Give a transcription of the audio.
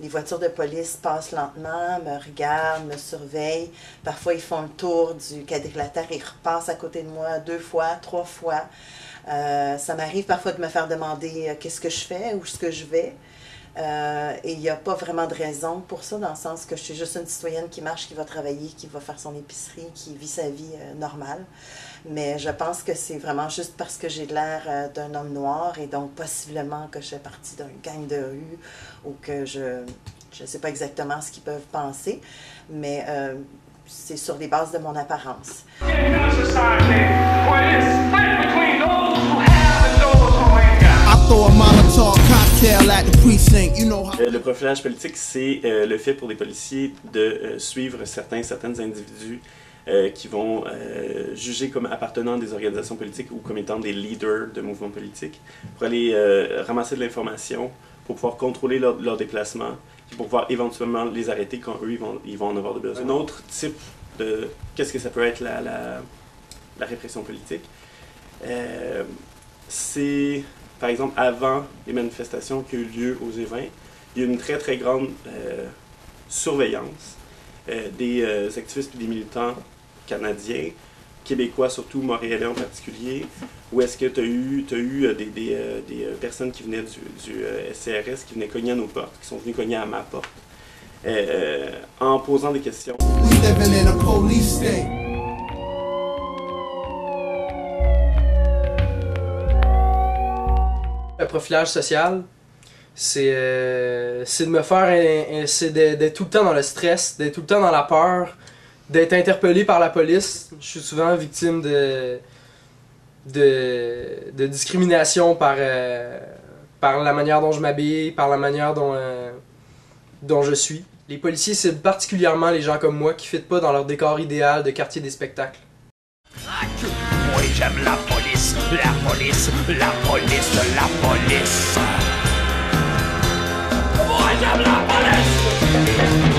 Les voitures de police passent lentement, me regardent, me surveillent. Parfois, ils font le tour du quadrilatère et repassent à côté de moi 2 fois, 3 fois. Ça m'arrive parfois de me faire demander qu'est-ce que je fais, où est-ce que je vais. Et il n'y a pas vraiment de raison pour ça, dans le sens que je suis juste une citoyenne qui marche, qui va travailler, qui va faire son épicerie, qui vit sa vie normale. Mais je pense que c'est vraiment juste parce que j'ai l'air d'un homme noir et donc possiblement que je fais partie d'un gang de rue ou que je ne sais pas exactement ce qu'ils peuvent penser, mais c'est sur les bases de mon apparence. Le profilage politique, c'est le fait pour des policiers de suivre certains individus qui vont juger comme appartenant à des organisations politiques ou comme étant des leaders de mouvements politiques, pour aller ramasser de l'information, pour pouvoir contrôler leur déplacement, et pour pouvoir éventuellement les arrêter quand eux ils vont en avoir besoin. Un autre type de qu'est-ce que ça peut être la répression politique, c'est par exemple avant les manifestations qui ont eu lieu aux G20, il y a une très très grande surveillance des activistes et des militants canadiens, québécois surtout, montréalais en particulier, où est-ce que tu as eu des personnes qui venaient du SCRS, qui venaient cogner à nos portes, qui sont venues cogner à ma porte, en posant des questions. Le profilage social, c'est de me faire, c'est d'être tout le temps dans le stress, d'être tout le temps dans la peur, d'être interpellé par la police. Je suis souvent victime de discrimination par la manière dont je m'habille, par la manière dont je suis. Les policiers ciblent particulièrement les gens comme moi qui ne fitent pas dans leur décor idéal de quartier des spectacles. Moi j'aime la police, la police, la police, la police. Moi j'aime la police.